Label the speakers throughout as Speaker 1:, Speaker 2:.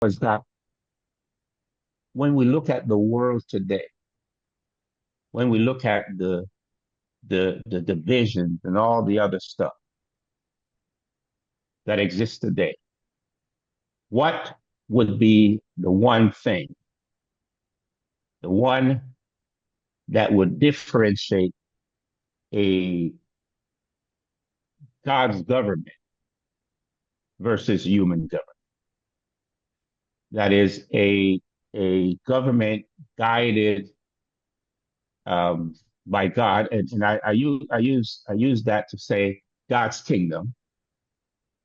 Speaker 1: Was that when we look at the world today, when we look at the divisions and all the other stuff that exists today, what would be the one thing, the one that would differentiate a God's government versus human government? That is a government guided um, by God, and I use that to say God's kingdom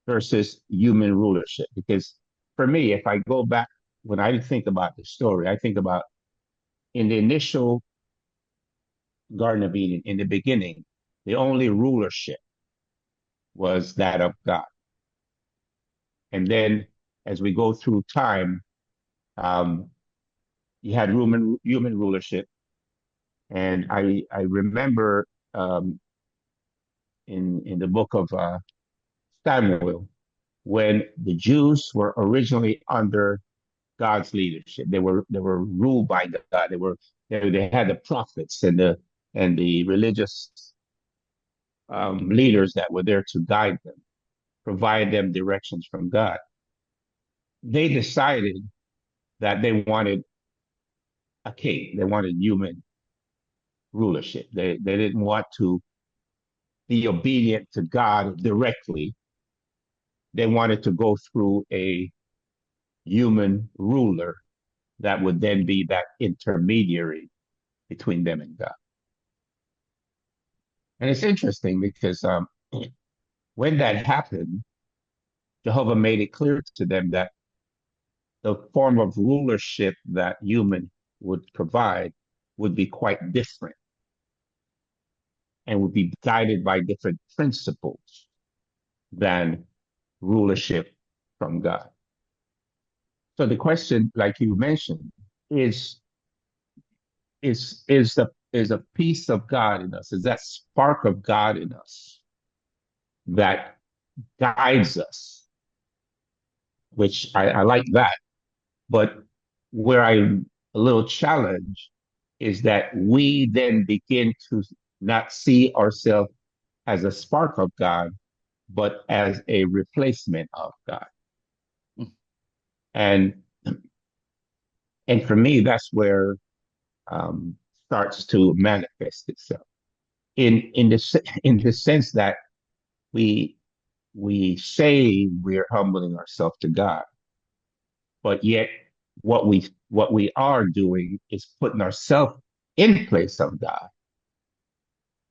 Speaker 1: versus human rulership. Because for me, if I go back when I think about the story, I think about in the initial Garden of Eden, in the beginning, the only rulership was that of God. And then as we go through time, um, you had human rulership. And I remember in the book of Samuel, when the Jews were originally under God's leadership. They were ruled by God. They had the prophets and the religious leaders that were there to guide them, provide them directions from God. They decided that they wanted a king. They wanted human rulership. They didn't want to be obedient to God directly. They wanted to go through a human ruler that would then be that intermediary between them and God. And it's interesting because when that happened, Jehovah made it clear to them that the form of rulership that human would provide would be quite different and would be guided by different principles than rulership from God. So the question, like you mentioned, is is a piece of God in us, is that spark of God in us that guides us, which I like that. But where I'm a little challenged is that we then begin to not see ourselves as a spark of God, but as a replacement of God. And and for me, that's where starts to manifest itself in the sense that we we say we're humbling ourselves to God, but yet what we are doing is putting ourselves in place of God,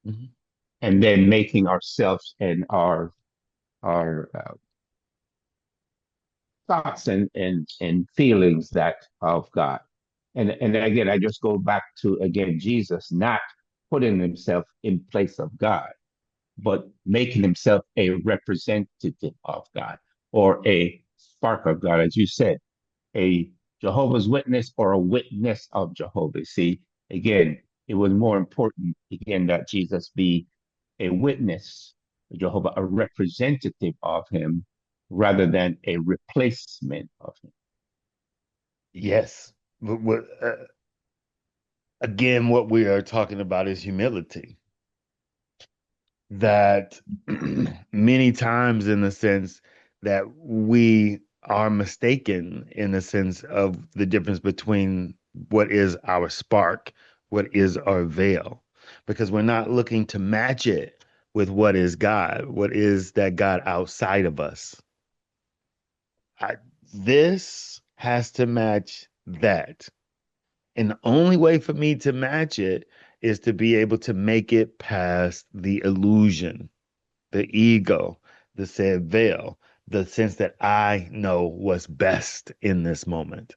Speaker 2: Mhm.
Speaker 1: and then making ourselves and our thoughts and feelings that of God. And again, I just go back to again Jesus not putting himself in place of God, but making himself a representative of God or a spark of God, as you said, a Jehovah's Witness or a witness of Jehovah. See, again, it was more important again that Jesus be a witness, Jehovah, a representative of him rather than a replacement of him.
Speaker 2: Yes. Again, what we are talking about is humility. That many times, in the sense that we are mistaken in the sense of the difference between what is our spark, what is our veil, because we're not looking to match it with what is God, what is that God outside of us. I, this has to match that. And the only way for me to match it is to be able to make it past the illusion, the ego, the said veil, the sense that I know what's best in this moment.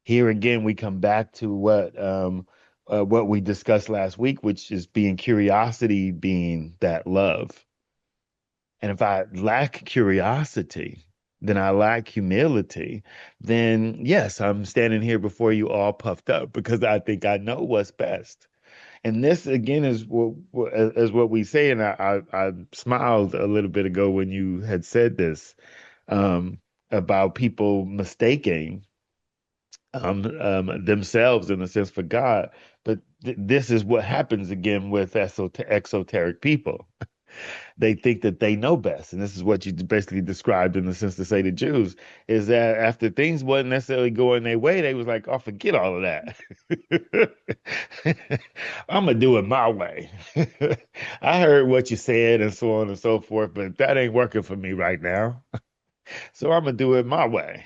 Speaker 2: Here again, we come back to what we discussed last week, which is being curiosity, being that love. And if I lack curiosity, then I lack humility, then yes, I'm standing here before you all puffed up because I think I know what's best. And this again is as what we say, and I smiled a little bit ago when you had said this. Um, about people mistaking themselves in a sense for God. But this is what happens again with exoteric people. They think that they know best. And this is what you basically described in the sense to say to Jews is that after things wasn't necessarily going their way, they was like, oh, forget all of that. I'm gonna do it my way. I heard what you said and so on and so forth, but that ain't working for me right now. So I'm gonna do it my way.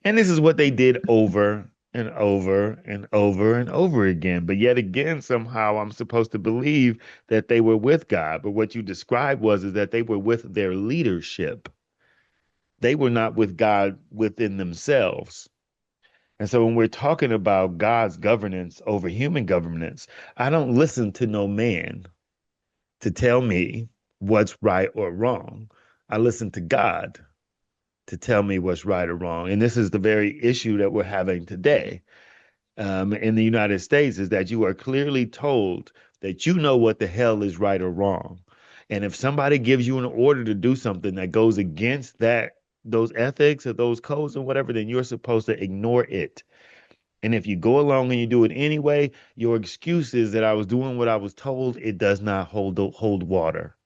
Speaker 2: And this is what they did over and over and over and over again. But yet again, somehow I'm supposed to believe that they were with God. But what you described was is that they were with their leadership. They were not with God within themselves. And so when we're talking about God's governance over human governance, I don't listen to no man to tell me what's right or wrong. I listen to God to tell me what's right or wrong. And this is the very issue that we're having today in the United States is that you are clearly told that you know what the hell is right or wrong. And if somebody gives you an order to do something that goes against those ethics or those codes or whatever, then you're supposed to ignore it. And if you go along and you do it anyway, your excuse is that I was doing what I was told. It does not hold water.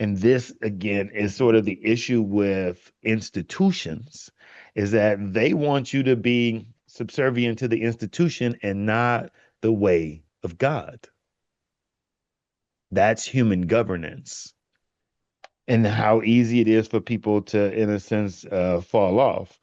Speaker 2: And this again is sort of the issue with institutions is that they want you to be subservient to the institution and not the way of God. That's human governance and how easy it is for people to, in a sense, fall off.